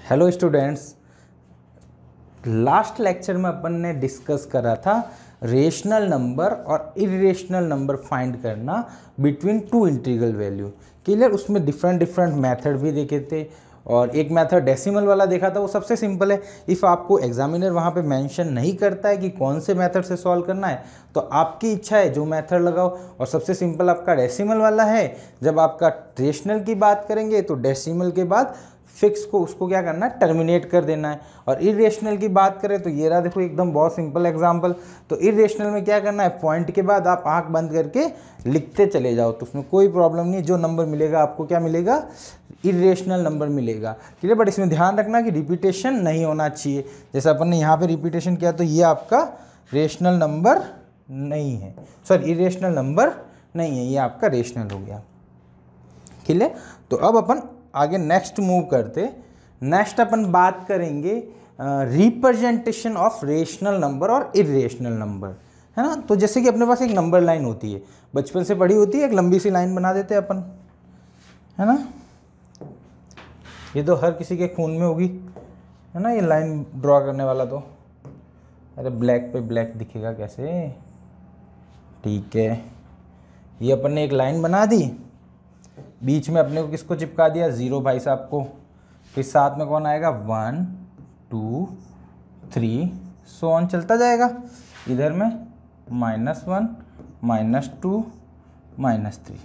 Hello students, last lecture में अपन ने discuss करा था रेशनल नंबर और इरेशनल नंबर फाइंड करना between two integral value. Clear? उसमें डिफरेंट मेथड भी देखे थे और एक मेथड डेसिमल वाला देखा था, वो सबसे सिंपल है। इफ़ आपको एग्जामिनर वहाँ पे मेंशन नहीं करता है कि कौन से मेथड से सॉल्व करना है तो आपकी इच्छा है जो मेथड लगाओ, और सबसे सिंपल आपका डेसिमल वाला है। जब आपका रेशनल की बात करेंगे तो डेसिमल के बाद फिक्स को उसको क्या करना है, टर्मिनेट कर देना है। और इरेशनल की बात करें तो ये रहा, देखो एकदम बहुत सिंपल एग्जांपल। तो इरेशनल में क्या करना है, पॉइंट के बाद आप आंख बंद करके लिखते चले जाओ, तो उसमें कोई प्रॉब्लम नहीं। जो नंबर मिलेगा आपको क्या मिलेगा, इरेशनल नंबर मिलेगा। ठीक है, बट इसमें ध्यान रखना कि रिपीटेशन नहीं होना चाहिए। जैसे अपन ने यहाँ पे रिपीटेशन किया तो ये आपका रेशनल नंबर नहीं है, सॉरी इरेशनल नंबर नहीं है, ये आपका रेशनल हो गया। ठीक है, तो अब अपन आगे नेक्स्ट मूव करते। नेक्स्ट अपन बात करेंगे रिप्रेजेंटेशन ऑफ रेशनल नंबर और इरेशनल नंबर, है ना। तो जैसे कि अपने पास एक नंबर लाइन होती है, बचपन से पढ़ी होती है, एक लंबी सी लाइन बना देते हैं अपन, है ना। ये तो हर किसी के खून में होगी, है ना, ये लाइन ड्रॉ करने वाला। तो अरे ब्लैक पे ब्लैक दिखेगा कैसे? ठीक है, ये अपन ने एक लाइन बना दी, बीच में अपने को किसको चिपका दिया, ज़ीरो भाई साहब को। फिर साथ में कौन आएगा, 1 2 3 सो ऑन चलता जाएगा। इधर में -1 -2 -3।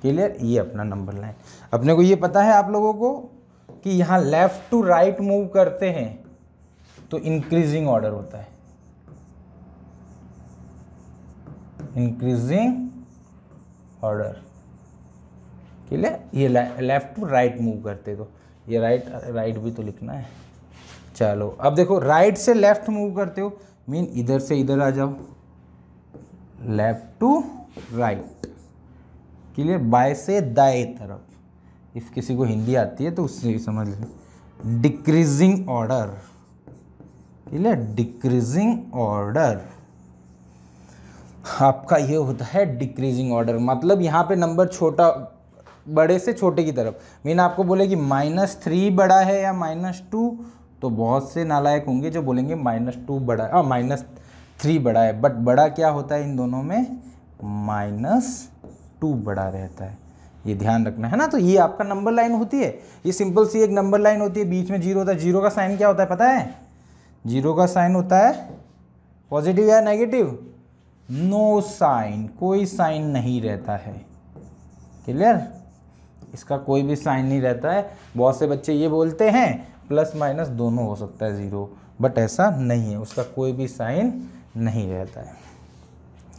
क्लियर? ये अपना नंबर लाइन। अपने को ये पता है आप लोगों को कि यहाँ लेफ्ट टू राइट मूव करते हैं तो इंक्रीजिंग ऑर्डर होता है, इंक्रीजिंग ऑर्डर। क्लियर? ये लेफ्ट टू राइट मूव करते तो ये राइट भी तो लिखना है। चलो अब देखो, राइट से लेफ्ट मूव करते हो मीन इधर से इधर आ जाओ, लेफ्ट टू राइट। क्लियर? बाएं से दाएं तरफ। इफ किसी को हिंदी आती है तो उससे भी समझ लो, decreasing order. Clear? Decreasing order आपका ये होता है डिक्रीजिंग ऑर्डर। मतलब यहाँ पे नंबर छोटा, बड़े से छोटे की तरफ। मीन आपको बोले कि -3 बड़ा है या -2, तो बहुत से नालायक होंगे जो बोलेंगे -2 बड़ा है, -3 बड़ा है। बट बड़ा क्या होता है इन दोनों में, -2 बड़ा रहता है। ये ध्यान रखना है ना। तो ये आपका नंबर लाइन होती है, ये सिंपल सी एक नंबर लाइन होती है, बीच में जीरो होता है। जीरो का साइन क्या होता है पता है? जीरो का साइन होता है पॉजिटिव या नेगेटिव, नो साइन, कोई साइन नहीं रहता है। क्लियर? इसका कोई भी साइन नहीं रहता है। बहुत से बच्चे ये बोलते हैं प्लस माइनस दोनों हो सकता है ज़ीरो, बट ऐसा नहीं है, उसका कोई भी साइन नहीं रहता है।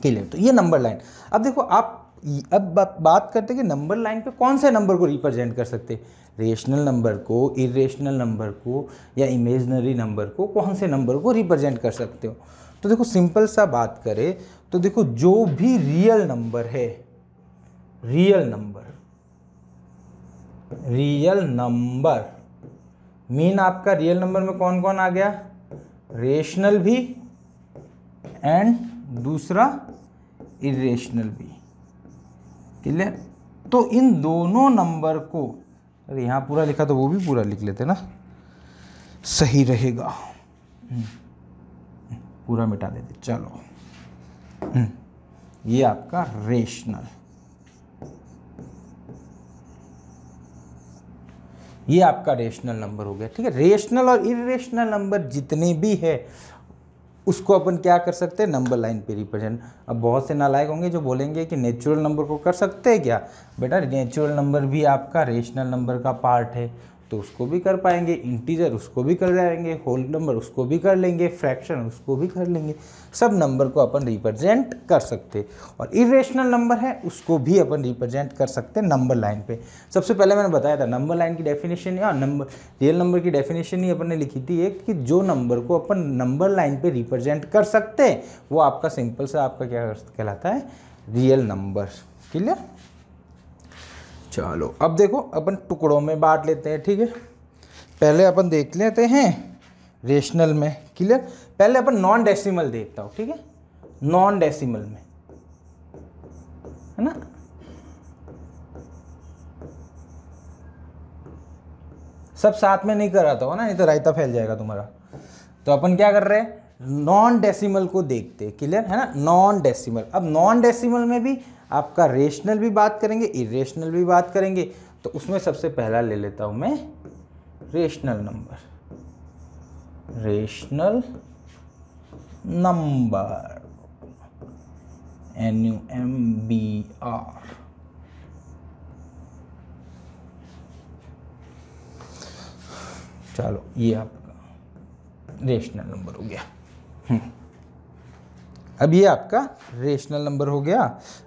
क्लियर? तो ये नंबर लाइन। अब देखो आप, अब बात करते हैं कि नंबर लाइन पे कौन से नंबर को रिप्रेजेंट कर सकते हैं, रेशनल नंबर को, इरेशनल नंबर को या इमेजिनरी नंबर को, कौन से नंबर को रिप्रेजेंट कर सकते हो। तो देखो सिंपल सा बात करें तो देखो, जो भी रियल नंबर है, रियल नंबर मीन आपका रियल नंबर में कौन कौन आ गया, रेशनल भी एंड दूसरा इरेशनल भी। क्लियर? तो इन दोनों नंबर को, अरे यहाँ पूरा लिखा तो वो भी पूरा लिख लेते ना, सही रहेगा। पूरा मिटा देते। चलो, ये आपका रेशनल, ये आपका रेशनल नंबर हो गया। ठीक है, रेशनल और इरेशनल नंबर जितने भी है उसको अपन क्या कर सकते हैं, नंबर लाइन पे रिप्रेजेंट। अब बहुत से नालायक होंगे जो बोलेंगे कि नेचुरल नंबर को कर सकते हैं क्या। बेटा नेचुरल नंबर भी आपका रेशनल नंबर का पार्ट है, तो उसको भी कर पाएंगे। इंटीजर उसको भी कर जाएंगे, होल नंबर उसको भी कर लेंगे, फ्रैक्शन उसको भी कर लेंगे। सब नंबर को अपन रिप्रेजेंट कर सकते। और इरेशनल नंबर है उसको भी अपन रिप्रेजेंट कर सकते हैं नंबर लाइन पे। सबसे पहले मैंने बताया था नंबर लाइन की डेफिनेशन या नंबर रियल नंबर की डेफिनेशन ही अपन ने लिखी थी एक, कि जो नंबर को अपन नंबर लाइन पे रिप्रेजेंट कर सकते हैं वो आपका सिंपल सा आपका क्या कहलाता है, रियल नंबर। क्लियर? चलो अब देखो, अपन टुकड़ों में बांट लेते हैं। ठीक है, पहले अपन देख लेते हैं रेशनल में। क्लियर? पहले अपन नॉन डेसिमल देखता हूँ। ठीक है, नॉन डेसिमल में, है ना, सब साथ में नहीं कराता हो ना, नहीं तो रायता फैल जाएगा तुम्हारा। तो अपन क्या कर रहे हैं, नॉन डेसिमल को देखते, क्लियर है ना, नॉन डेसिमल। अब नॉन डेसिमल में भी आपका रेशनल भी बात करेंगे, इरेशनल भी बात करेंगे। तो उसमें सबसे पहला ले लेता हूं मैं rational number, rational number NUMBR। चलो ये आपका रेशनल नंबर हो गया। अब ये आपका रेशनल नंबर हो गया।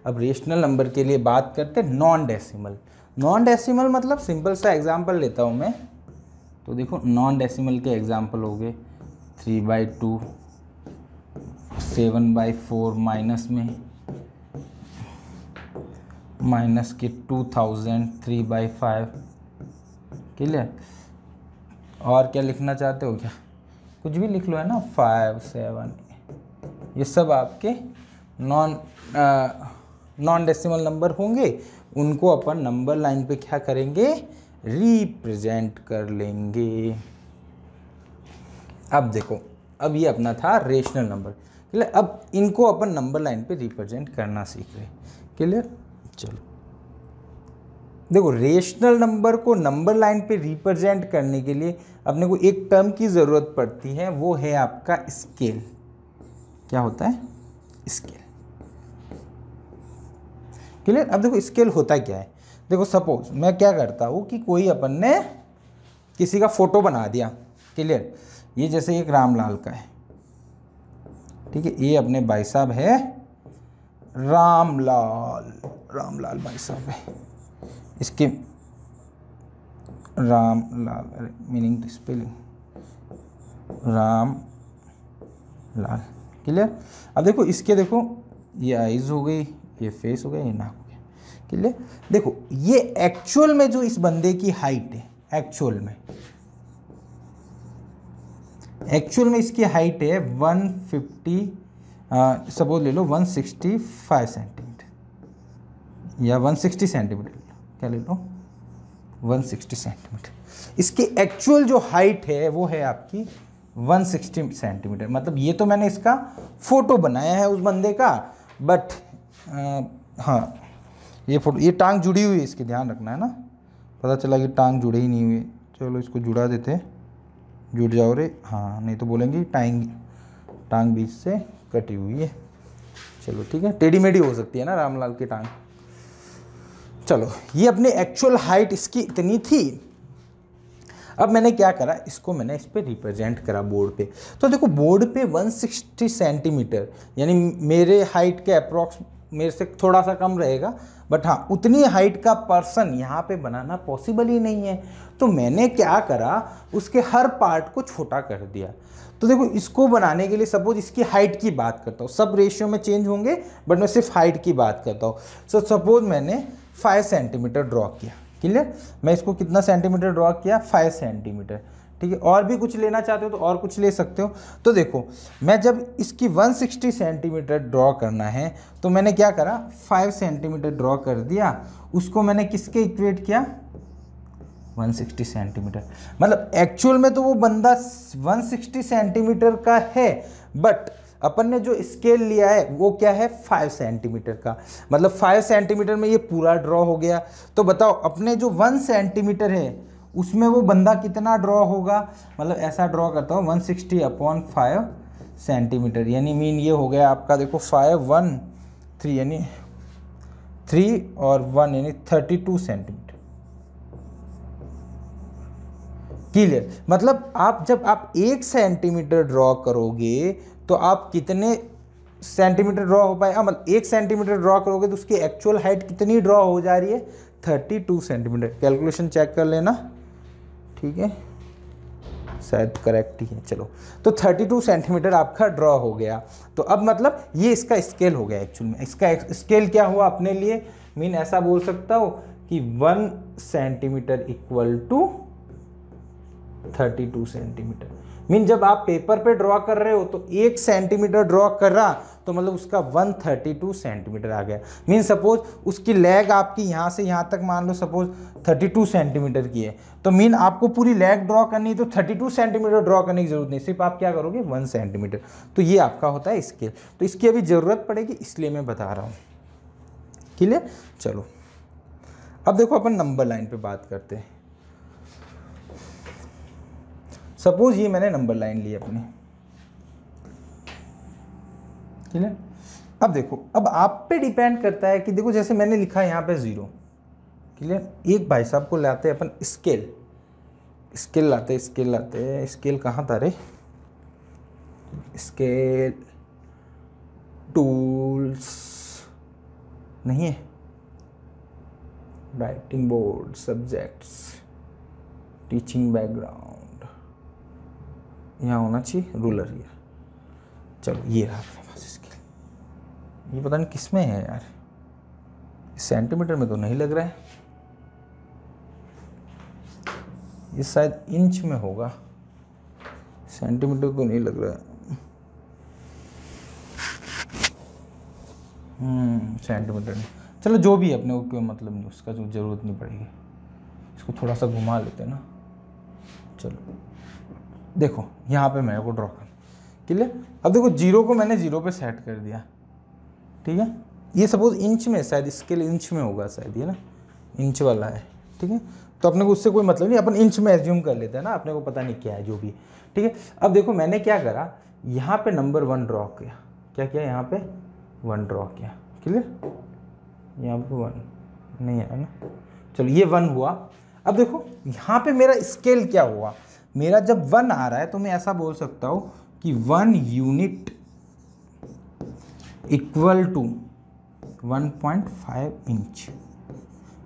अब रेशनल नंबर के लिए बात करते हैं नॉन डेसिमल। नॉन डेसिमल मतलब सिंपल सा एग्जांपल लेता हूँ मैं। तो देखो नॉन डेसिमल के एग्जांपल हो गए 3/2, 7/4, माइनस में माइनस के 2000, 3/5, क्लियर। और क्या लिखना चाहते हो क्या, कुछ भी लिख लो है ना, 5, 7, ये सब आपके नॉन डेसिमल नंबर होंगे। उनको अपन नंबर लाइन पे क्या करेंगे, रिप्रेजेंट कर लेंगे। अब देखो, अब ये अपना था रेशनल नंबर, क्लियर। अब इनको अपन नंबर लाइन पे रिप्रेजेंट करना सीख रहे, क्लियर। चलो देखो, रेशनल नंबर को नंबर लाइन पे रिप्रेजेंट करने के लिए अपने को एक टर्म की ज़रूरत पड़ती है, वो है आपका स्केल। क्या होता है, स्केल, क्लियर। अब देखो स्केल होता क्या है, देखो सपोज मैं क्या करता हूँ कि कोई अपन ने किसी का फोटो बना दिया, क्लियर। ये जैसे एक रामलाल का है, ठीक है, ये अपने भाई साहब है रामलाल भाई साहब है, इसके Ramlal meaning spelling Ramlal, clear. अब देखो इसके, देखो ये आईज हो गई, ये फेस हो गया, ये नाक हो गया, क्लियर। देखो ये एक्चुअल में जो इस बंदे की हाइट है, एक्चुअल में इसकी हाइट है 150, सपोज ले लो 165 सेंटीमीटर या 160 सेंटीमीटर, क्या ले लो 160 सेंटीमीटर। इसकी एक्चुअल जो हाइट है वो है आपकी 160 सेंटीमीटर। मतलब ये तो मैंने इसका फोटो बनाया है उस बंदे का, बट हाँ ये फोटो, ये टांग जुड़ी हुई है, इसकी ध्यान रखना है ना। पता चला कि टांग जुड़े ही नहीं हुए, चलो इसको जुड़ा देते, जुड़ जाओ रे, हाँ, नहीं तो बोलेंगे टांग बीच से कटी हुई है। चलो ठीक है, टेढ़ी मेढ़ी हो सकती है ना रामलाल की टांग। चलो ये अपने एक्चुअल हाइट इसकी इतनी थी। अब मैंने क्या करा, इसको मैंने इस पर रिप्रेजेंट करा बोर्ड पे। तो देखो बोर्ड पे 160 सेंटीमीटर, यानी मेरे हाइट के अप्रॉक्स, मेरे से थोड़ा सा कम रहेगा, बट हाँ उतनी हाइट का पर्सन यहाँ पे बनाना पॉसिबल ही नहीं है। तो मैंने क्या करा, उसके हर पार्ट को छोटा कर दिया। तो देखो इसको बनाने के लिए सपोज इसकी हाइट की बात करता हूँ, सब रेशियो में चेंज होंगे बट मैं सिर्फ हाइट की बात करता हूँ। सो सपोज मैंने 5 सेंटीमीटर ड्रॉ किया, क्लियर। मैं इसको कितना सेंटीमीटर ड्रॉ किया, 5 सेंटीमीटर, ठीक है। और भी कुछ लेना चाहते हो तो और कुछ ले सकते हो। तो देखो मैं जब इसकी 160 सेंटीमीटर ड्रॉ करना है तो मैंने क्या करा, 5 सेंटीमीटर ड्रॉ कर दिया, उसको मैंने किसके इक्वेट किया, 160 सेंटीमीटर। मतलब एक्चुअल में तो वो बंदा 160 सेंटीमीटर का है, बट अपन ने जो स्केल लिया है वो क्या है, 5 सेंटीमीटर का। मतलब 5 सेंटीमीटर में ये पूरा ड्रॉ हो गया। तो बताओ अपने जो 1 सेंटीमीटर है उसमें वो बंदा कितना ड्रॉ होगा। मतलब ऐसा ड्रॉ करता हूँ 160/5 सेंटीमीटर, यानी मीन ये हो गया आपका, देखो 5, 1, 3 यानी 3 और 1 यानी 32 सेंटीमीटर, क्लियर। मतलब आप जब आप 1 सेंटीमीटर ड्रॉ करोगे तो आप कितने सेंटीमीटर ड्रॉ हो पाएगा, मतलब 1 सेंटीमीटर ड्रॉ करोगे तो उसकी एक्चुअल हाइट कितनी ड्रॉ हो जा रही है, 32 सेंटीमीटर। कैलकुलेशन चेक कर लेना, ठीक है, शायद करेक्ट ही है। चलो तो 32 सेंटीमीटर आपका ड्रॉ हो गया। तो अब मतलब ये इसका स्केल हो गया। एक्चुअल में इसका स्केल क्या हुआ अपने लिए, मीन ऐसा बोल सकता हूँ कि 1 centimetre equal to 32 centimetre. Mean जब आप पेपर पे ड्रॉ कर रहे हो तो 1 सेंटीमीटर ड्रॉ कर रहा तो मतलब उसका 132 सेंटीमीटर आ गया। मीन सपोज उसकी लेग आपकी यहाँ से यहाँ तक मान लो सपोज 32 सेंटीमीटर की है, तो मीन आपको पूरी लेग ड्रॉ करनी है तो 32 सेंटीमीटर ड्रॉ करने की जरूरत नहीं, सिर्फ आप क्या करोगे 1 सेंटीमीटर। तो ये आपका होता है स्केल। तो इसकी अभी ज़रूरत पड़ेगी इसलिए मैं बता रहा हूँ। क्लियर? चलो अब देखो अपन नंबर लाइन पे बात करते हैं। सपोज ये मैंने नंबर लाइन ली अपनी, ठीक है। अब देखो, अब आप पे डिपेंड करता है कि देखो जैसे मैंने लिखा है यहाँ पे 0, क्लियर। एक भाई साहब को लाते हैं अपन स्केल, स्केल लाते हैं, स्केल कहाँ था रे, स्केल टूल्स नहीं है, writing board, subjects, teaching background, यहाँ होना चाहिए रूलर। ये चलो ये रहा अपने पास स्केल। ये पता नहीं किस में है यार, सेंटीमीटर में तो नहीं लग रहा है, ये शायद इंच में होगा, सेंटीमीटर तो नहीं लग रहा है। सेंटीमीटर नहीं, चलो जो भी अपने को कोई मतलब नहीं, उसका जो जरूरत नहीं पड़ेगी। इसको थोड़ा सा घुमा लेते हैं ना। चलो देखो यहाँ पे मेरे को ड्रॉ कर, क्लियर। अब देखो 0 को मैंने 0 पे सेट कर दिया, ठीक है। ये सपोज इंच में, शायद स्केल इंच में होगा शायद, ये ना इंच वाला है, ठीक है। तो अपने को उससे कोई मतलब नहीं, अपन इंच में एज्यूम कर लेते हैं ना, अपने को पता नहीं क्या है जो भी, ठीक है। अब देखो मैंने क्या करा, यहाँ पे नंबर 1 ड्रॉ किया, क्या किया, यहाँ पे 1 ड्रॉ किया, क्लियर। यहाँ पे 1 नहीं है ना, चलो ये 1 हुआ। अब देखो यहाँ पे मेरा स्केल क्या हुआ, मेरा जब 1 आ रहा है तो मैं ऐसा बोल सकता हूँ कि 1 unit equal to 1.5 inch.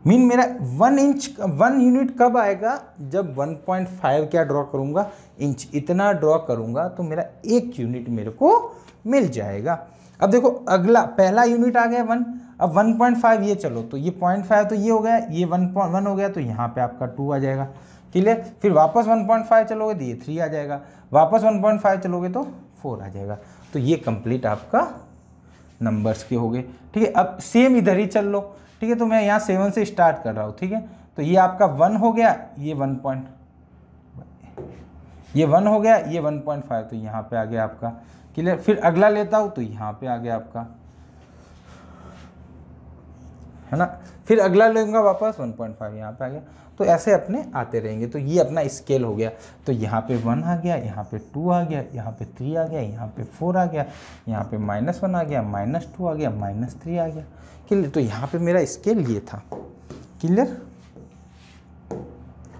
Mean मेरा 1 यूनिट कब आएगा, जब 1.5 क्या ड्रॉ करूँगा, इंच, इतना ड्रॉ करूँगा तो मेरा 1 यूनिट मेरे को मिल जाएगा। अब देखो अगला, पहला यूनिट आ गया 1, अब 1.5 ये, चलो तो ये 0.5 तो ये हो गया, ये 1.1 हो गया, तो यहाँ पे आपका 2 आ जाएगा, क्लियर। फिर वापस 1.5 चलोगे तो ये 3 आ जाएगा, वापस 1.5 चलोगे तो 4 आ जाएगा। तो ये कंप्लीट आपका नंबर्स के हो गए, ठीक है। अब सेम इधर ही चल लो, ठीक है। तो मैं यहाँ 7 से स्टार्ट कर रहा हूँ, ठीक है। तो ये आपका 1 हो गया, ये 1 हो गया, ये 1.5, तो यहाँ पे आ गया आपका, क्लियर। फिर अगला लेता हूँ तो यहाँ पे आ गया आपका, है ना। फिर अगला लूँगा वापस 1.5, यहाँ पे आ गया। तो ऐसे अपने आते रहेंगे। तो ये अपना स्केल हो गया। तो यहाँ पे 1 आ गया, यहाँ पे 2 आ गया, यहाँ पे 3 आ गया, यहाँ पे 4 आ गया, यहाँ पे -1 आ गया, -2 आ गया, -3 आ गया, क्लियर। तो यहाँ पे मेरा स्केल ये था, क्लियर।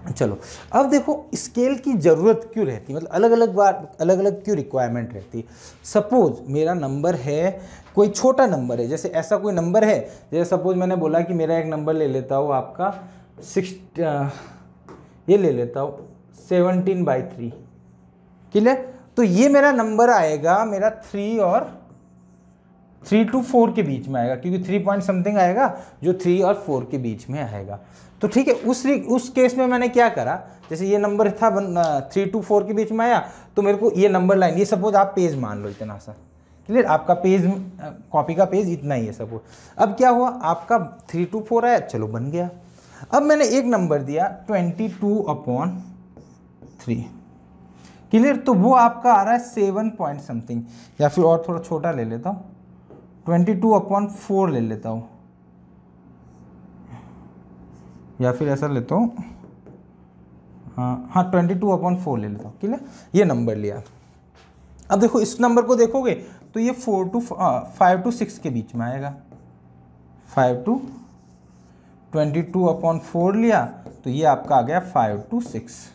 चलो अब देखो स्केल की ज़रूरत क्यों रहती है, मतलब अलग अलग बार अलग अलग क्यों रिक्वायरमेंट रहती है। सपोज मेरा नंबर है, कोई छोटा नंबर है, जैसे ऐसा कोई नंबर है, जैसे सपोज मैंने बोला कि मेरा एक नंबर ले लेता हूँ आपका ये ले लेता हूँ 17/3, क्लियर। तो ये मेरा नंबर आएगा मेरा 3 to 4 के बीच में आएगा, क्योंकि 3 पॉइंट समथिंग आएगा जो 3 और 4 के बीच में आएगा। तो ठीक है, उस केस में मैंने क्या करा, जैसे ये नंबर था 3 to 4 के बीच में आया, तो मेरे को ये नंबर लाइन, ये सपोज आप पेज मान लो इतना सा, क्लियर। आपका पेज, कॉपी का पेज इतना ही है सपोज। अब क्या हुआ, आपका 3 to 4 आया, चलो बन गया। अब मैंने एक नंबर दिया 22/3, क्लियर। तो वो आपका आ रहा है 7 पॉइंट समथिंग, या फिर और थोड़ा छोटा ले लेता हूँ, 22/4 ले लेता हूँ, या फिर ऐसा लेता हूँ, हाँ 22/4 ले लेता हूँ, क्लियर। ये नंबर लिया। अब देखो इस नंबर को देखोगे तो ये 5 to 6 के बीच में आएगा, 5 to 22/4 लिया, तो ये आपका आ गया 5 to 6।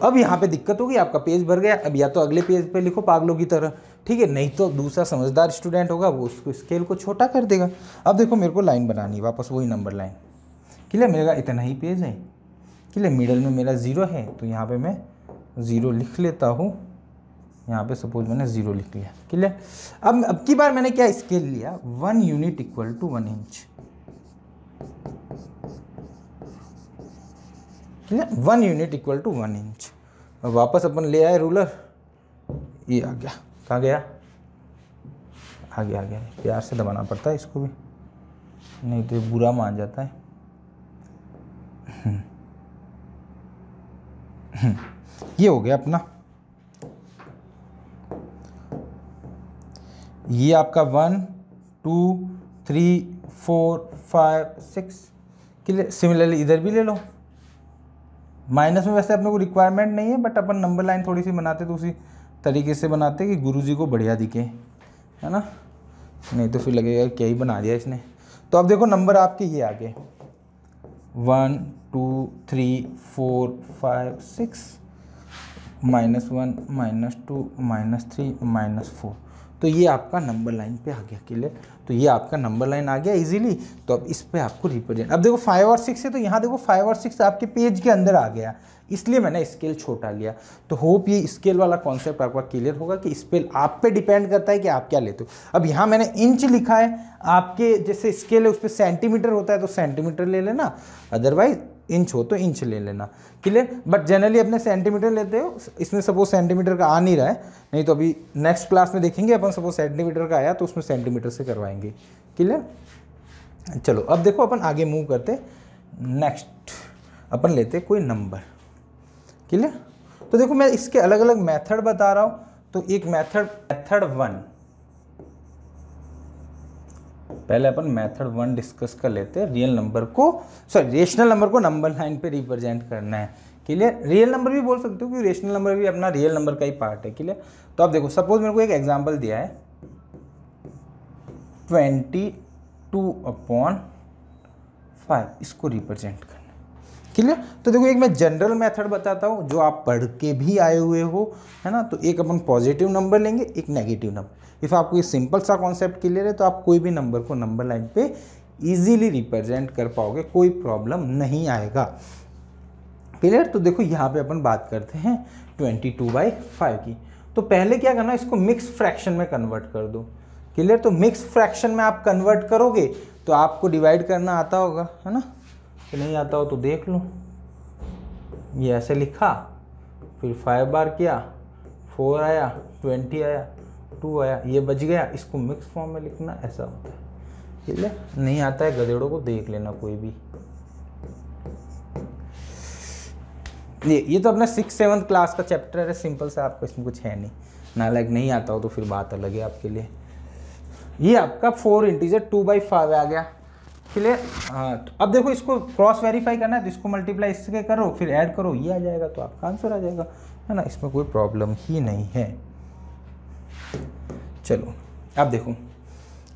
अब यहाँ पे दिक्कत होगी, आपका पेज भर गया। अब या तो अगले पेज पे लिखो पागलों की तरह, ठीक है, नहीं तो दूसरा समझदार स्टूडेंट होगा वो उसको स्केल को छोटा कर देगा। अब देखो मेरे को लाइन बनानी है, वापस वही नंबर लाइन, क्लियर। मेरा इतना ही पेज है, क्लियर। मिडल में मेरा 0 है, तो यहाँ पे मैं 0 लिख लेता हूँ, यहाँ पे सपोज मैंने 0 लिख लिया, क्लियर। अब की बार मैंने क्या स्केल लिया, 1 unit equal to 1 inch, 1 unit equal to 1 inch. और वापस अपन ले आए रूलर, ये आ गया, कहाँ गया, आ गया, प्यार से दबाना पड़ता है इसको भी, नहीं तो ये बुरा मान जाता है। ये हो गया अपना, ये आपका 1 2 3 4 5 6 क्लियर। सिमिलरली इधर भी ले लो। माइनस में वैसे अपने को रिक्वायरमेंट नहीं है, बट अपन नंबर लाइन थोड़ी सी बनाते तो उसी तरीके से बनाते कि गुरुजी को बढ़िया दिखे, है ना, नहीं तो फिर लगेगा क्या ही बना दिया इसने। तो अब देखो नंबर आपके ये आ गए 1 2 3 4 5 6 -1 -2 -3 -4। तो ये आपका नंबर लाइन पे आ गया, क्लियर। तो ये आपका नंबर लाइन आ गया इजीली। तो अब इस पे आपको रिप्रेजेंट, अब देखो 5 और 6 है, तो यहाँ देखो 5 और 6 आपके पेज के अंदर आ गया, इसलिए मैंने स्केल छोटा लिया। तो होप ये स्केल वाला कॉन्सेप्ट आपका क्लियर होगा कि स्केल आप पे डिपेंड करता है कि आप क्या लेते हो। अब यहाँ मैंने इंच लिखा है, आपके जैसे स्केल है उस पर सेंटीमीटर होता है तो सेंटीमीटर ले लेना, अदरवाइज इंच हो तो इंच ले लेना, क्लियर। बट जनरली अपने सेंटीमीटर लेते हो, इसमें सपोज सेंटीमीटर का आ नहीं रहा है, नहीं तो अभी नेक्स्ट क्लास में देखेंगे अपन, सपोज सेंटीमीटर का आया तो उसमें सेंटीमीटर से करवाएंगे, क्लियर। चलो अब देखो अपन आगे मूव करते, नेक्स्ट अपन लेते कोई नंबर, क्लियर। तो देखो मैं इसके अलग अलग मेथड बता रहा हूँ। तो एक मेथड 1, पहले अपन मेथड 1 डिस्कस कर लेते हैं। रियल नंबर को, सॉरी रेशनल नंबर को नंबर लाइन पे रिप्रेजेंट करना है, क्लियर। रियल नंबर भी बोल सकते हो क्योंकि रेशनल नंबर भी अपना रियल नंबर का ही पार्ट है, क्लियर। तो अब देखो सपोज मेरे को एक एग्जांपल दिया है 22/5, इसको रिप्रेजेंट करना, क्लियर। तो देखो एक मैं जनरल मेथड बताता हूँ जो आप पढ़ के भी आए हुए हो, है ना। तो एक अपन पॉजिटिव नंबर लेंगे, एक नेगेटिव नंबर। इफ़ आपको ये सिंपल सा कॉन्सेप्ट क्लियर है तो आप कोई भी नंबर को नंबर लाइन पे इजीली रिप्रेजेंट कर पाओगे, कोई प्रॉब्लम नहीं आएगा, क्लियर। तो देखो यहाँ पे अपन बात करते हैं 22/5 की। तो पहले क्या करना, इसको मिक्स फ्रैक्शन में कन्वर्ट कर दो, क्लियर। तो मिक्स फ्रैक्शन में आप कन्वर्ट करोगे तो आपको डिवाइड करना आता होगा, है ना। तो नहीं आता हो तो देख लो, ये ऐसे लिखा, फिर 5 बार किया, 4 आया, 20 आया, 2 आया, ये बच गया। इसको मिक्स फॉर्म में लिखना, ऐसा होता है, ठीक है। नहीं आता है गधेड़ों को देख लेना कोई भी। ये तो अपना 6-7 क्लास का चैप्टर है, सिंपल सा, आपको इसमें कुछ है नहीं। नालायक नहीं आता हो तो फिर बात अलग है आपके लिए। ये आपका 4 इंटीजर 2/5 आ गया, क्लियर। हाँ, तो अब देखो इसको क्रॉस वेरीफाई करना है तो इसको मल्टीप्लाई इससे करो, फिर ऐड करो, ये आ जाएगा तो आपका आंसर आ जाएगा, है ना। इसमें कोई प्रॉब्लम ही नहीं है। चलो अब देखो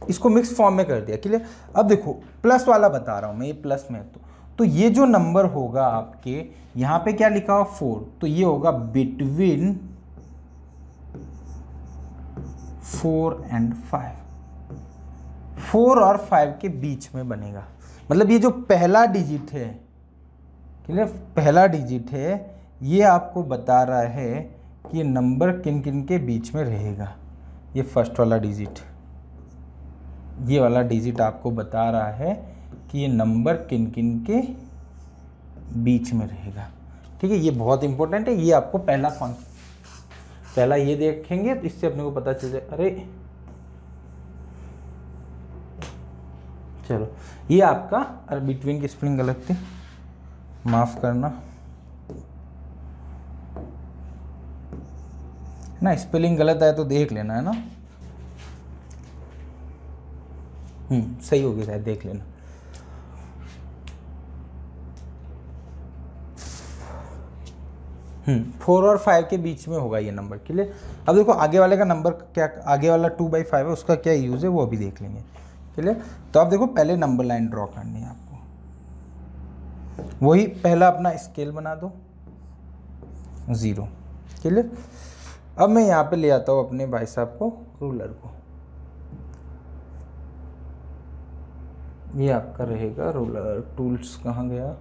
इसको मिक्स फॉर्म में कर दिया, क्लियर। अब देखो प्लस वाला बता रहा हूँ मैं, ये प्लस में है तो ये जो नंबर होगा आपके यहाँ पे क्या लिखा हुआ 4, तो ये होगा बिटवीन 4 and 5, 4 और 5 के बीच में बनेगा। मतलब ये जो पहला डिजिट है, क्लियर, पहला डिजिट है, ये आपको बता रहा है कि ये नंबर किन किन के बीच में रहेगा। ये फर्स्ट वाला डिजिट, ये वाला डिजिट आपको बता रहा है कि ये नंबर किन किन के बीच में रहेगा, ठीक है। ये बहुत इंपॉर्टेंट है, ये आपको पहला ये देखेंगे तो इससे अपने को पता चल जाए। अरे चलो ये आपका, अरे बिटवीन की स्पेलिंग गलत थी, माफ करना ना, स्पेलिंग गलत आए तो देख लेना, है ना। सही होगी शायद, देख लेना। फोर और 5 के बीच में होगा ये नंबर, क्लियर। अब देखो आगे वाले का नंबर क्या, आगे वाला 2/5 है, उसका क्या यूज़ है वो अभी देख लेंगे, क्लियर। तो अब देखो पहले नंबर लाइन ड्रॉ करनी है आपको, वही पहला अपना स्केल बना दो 0, क्लियर। अब मैं यहाँ पे ले आता हूँ अपने भाई साहब को, रूलर को, ये आपका रहेगा रूलर। टूल्स कहाँ गया,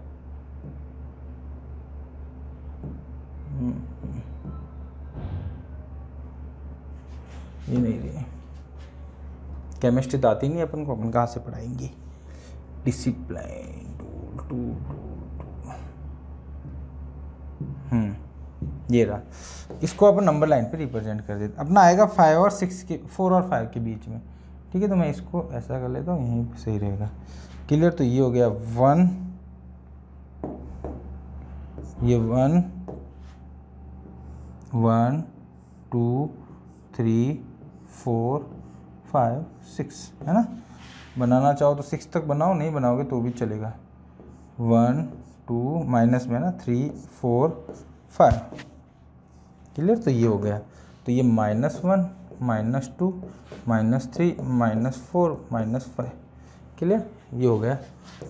ये नहीं रही, केमिस्ट्री तो आती नहीं अपन को, अपन कहाँ से पढ़ाएंगे। Discipline tool tool tool tool, ये रहा, इसको अपन नंबर लाइन पे रिप्रेजेंट कर देते, अपना आएगा 5 और 6 के 4 और 5 के बीच में, ठीक है। तो मैं इसको ऐसा कर लेता हूँ, यहीं पे सही रहेगा। क्लियर। तो ये हो गया 1, ये 1 1 2 3 4 5 6 है ना। बनाना चाहो तो 6 तक बनाओ, नहीं बनाओगे तो भी चलेगा। 1 2 माइनस में ना 3 4 5। क्लियर। तो ये हो गया, तो ये -1 -2 -3 -4 -5। क्लियर। ये हो गया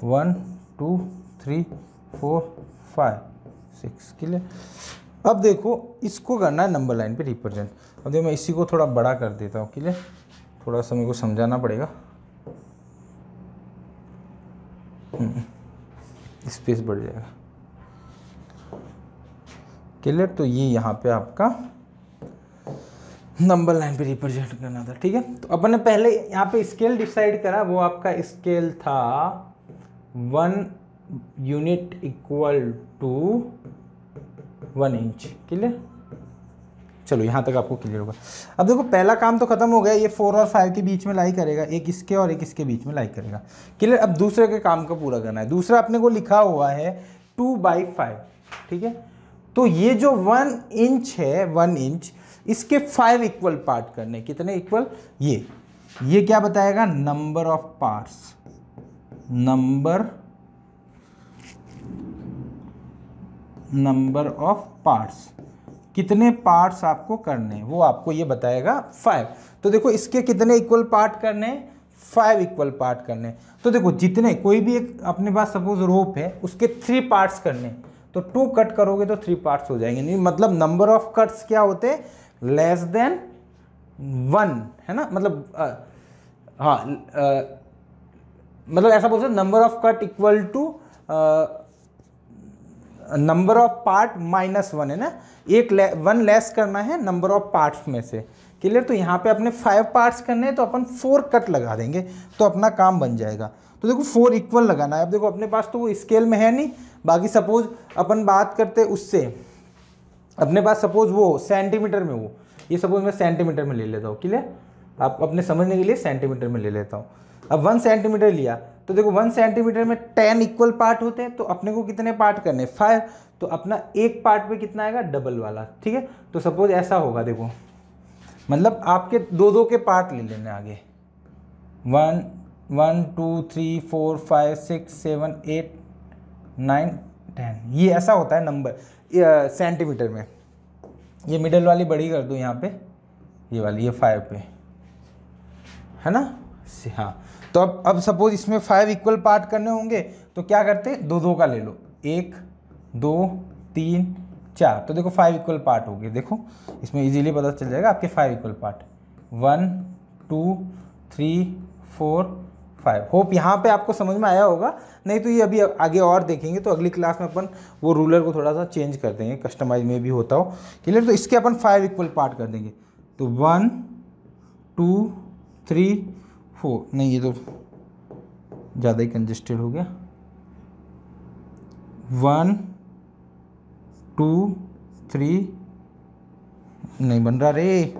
1 2 3 4 5 6। क्लियर। अब देखो इसको करना है नंबर लाइन पे रिप्रेजेंट। अब देखो मैं इसी को थोड़ा बड़ा कर देता हूँ। क्लियर। थोड़ा सा मेरे को समझाना पड़ेगा, स्पेस बढ़ जाएगा। क्लियर। तो ये यहाँ पे आपका नंबर लाइन पे रिप्रेजेंट करना था, ठीक है। तो अपन ने पहले यहाँ पे स्केल डिसाइड करा, वो आपका स्केल था 1 unit equal to 1 inch. Clear. चलो यहाँ तक आपको क्लियर होगा। अब देखो पहला काम तो खत्म हो गया, ये 4 और 5 के बीच में लाई करेगा, एक इसके और एक इसके बीच में लाई करेगा। क्लियर। अब दूसरे के काम को पूरा करना है। दूसरा अपने को लिखा हुआ है 2/5, ठीक है। तो ये जो 1 इंच है, 1 इंच, इसके 5 इक्वल पार्ट करने। कितने इक्वल? ये क्या बताएगा? Number of parts. Number of parts, कितने पार्ट्स आपको करने वो आपको ये बताएगा 5। तो देखो इसके कितने इक्वल पार्ट करने? 5 इक्वल पार्ट करने। तो देखो जितने, कोई भी एक अपने पास सपोज रोप है, उसके 3 पार्ट्स करने, तो 2 कट करोगे तो 3 पार्ट्स हो जाएंगे। नहीं मतलब नंबर ऑफ कट्स क्या होते हैं? लेस देन 1, है ना। मतलब मतलब ऐसा बोल सकते number of cut equal to number of part -1, है ना। एक 1 लेस करना है नंबर ऑफ पार्ट्स में से। क्लियर। तो यहाँ पे अपने 5 पार्ट्स करने हैं, तो अपन 4 कट लगा देंगे तो अपना काम बन जाएगा। तो देखो 4 इक्वल लगाना है। अब देखो अपने पास तो वो स्केल में है नहीं, बाकी सपोज अपन बात करते उससे, अपने पास सपोज वो सेंटीमीटर में, वो ये सपोज मैं सेंटीमीटर में ले लेता हूँ। क्लियर। आप अपने समझने के लिए सेंटीमीटर में ले लेता हूँ। अब 1 सेंटीमीटर लिया, तो देखो 1 सेंटीमीटर में 10 इक्वल पार्ट होते हैं, तो अपने को कितने पार्ट करने? 5। तो अपना एक पार्ट पे कितना आएगा? डबल वाला, ठीक है। तो सपोज ऐसा होगा, देखो मतलब आपके 2-2 के पार्ट ले लेने आगे। 1 1 2 3 4 5 6 7 8 9 10। ये ऐसा होता है नंबर सेंटीमीटर में। ये मिडल वाली बड़ी कर दो यहाँ पे, ये वाली, ये 5 पे, है ना। हाँ। तो अब सपोज इसमें 5 इक्वल पार्ट करने होंगे, तो क्या करते? 2-2 का ले लो, 1 2 3 4। तो देखो 5 इक्वल पार्ट हो गए। देखो इसमें इजीली पता चल जाएगा आपके 5 इक्वल पार्ट। 1 2 3 4 5। होप यहाँ पे आपको समझ में आया होगा। नहीं तो ये अभी आगे और देखेंगे, तो अगली क्लास में अपन वो रूलर को थोड़ा सा चेंज कर देंगे, कस्टमाइज में भी होता हो। क्लियर। तो इसके अपन 5 इक्वल पार्ट कर देंगे। तो 1 2 3 4, नहीं ये तो ज़्यादा ही कंजेस्टेड हो गया। 1 2 3, नहीं बन रहा रे,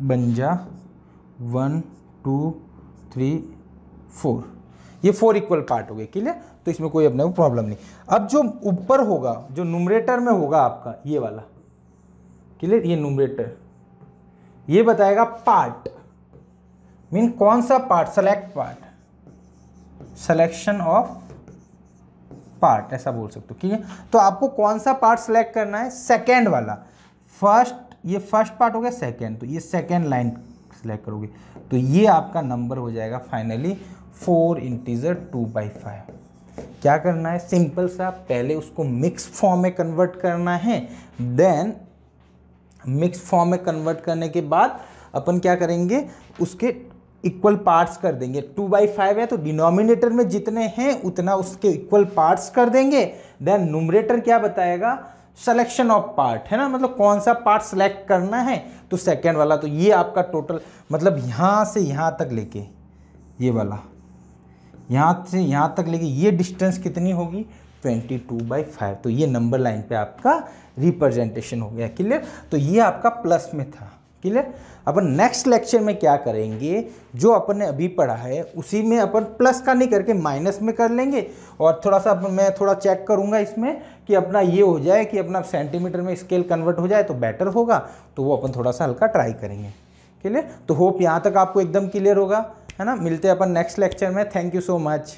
बन जा। 1 2 3 4, ये 4 इक्वल पार्ट हो गए। क्लियर। तो इसमें कोई अपने को प्रॉब्लम नहीं। अब जो ऊपर होगा, जो न्यूमरेटर में होगा आपका ये वाला, क्लियर, ये न्यूमरेटर, ये बताएगा पार्ट। मीन कौन सा part? Select part, selection of part, ऐसा बोल सकते हो। ठीक है। तो आपको कौन सा पार्ट सेलेक्ट करना है? सेकेंड वाला। फर्स्ट, ये फर्स्ट पार्ट हो गया, सेकेंड, तो ये सेकेंड लाइन सेलेक्ट करोगे, तो ये आपका नंबर हो जाएगा फाइनली 4 इंटीजर 2/5। क्या करना है? सिंपल सा, पहले उसको मिक्स फॉर्म में कन्वर्ट करना है, देन मिक्स फॉर्म में कन्वर्ट करने के बाद अपन क्या करेंगे? उसके इक्वल पार्ट्स कर देंगे। 2/5 है तो डिनोमिनेटर में जितने हैं उतना उसके इक्वल पार्ट्स कर देंगे। देन न्यूमरेटर क्या बताएगा? सिलेक्शन ऑफ पार्ट, है ना, मतलब कौन सा पार्ट सेलेक्ट करना है, तो सेकेंड वाला। तो ये आपका टोटल, मतलब यहाँ से यहाँ तक लेके, ये वाला यहाँ से यहाँ तक लेके ये डिस्टेंस कितनी होगी? 22/5। तो ये नंबर लाइन पे आपका रिप्रेजेंटेशन हो गया। क्लियर? तो ये आपका प्लस में था। क्लियर? अपन नेक्स्ट लेक्चर में क्या करेंगे, जो अपन ने अभी पढ़ा है उसी में अपन प्लस का नहीं करके माइनस में कर लेंगे, और थोड़ा सा मैं थोड़ा चेक करूंगा इसमें कि अपना ये हो जाए कि अपना सेंटीमीटर में स्केल कन्वर्ट हो जाए तो बेटर होगा, तो वो अपन थोड़ा सा हल्का ट्राई करेंगे। क्लियर? तो होप यहाँ तक आपको एकदम क्लियर होगा, है ना। मिलते हैं अपन नेक्स्ट लेक्चर में। Thank you so much.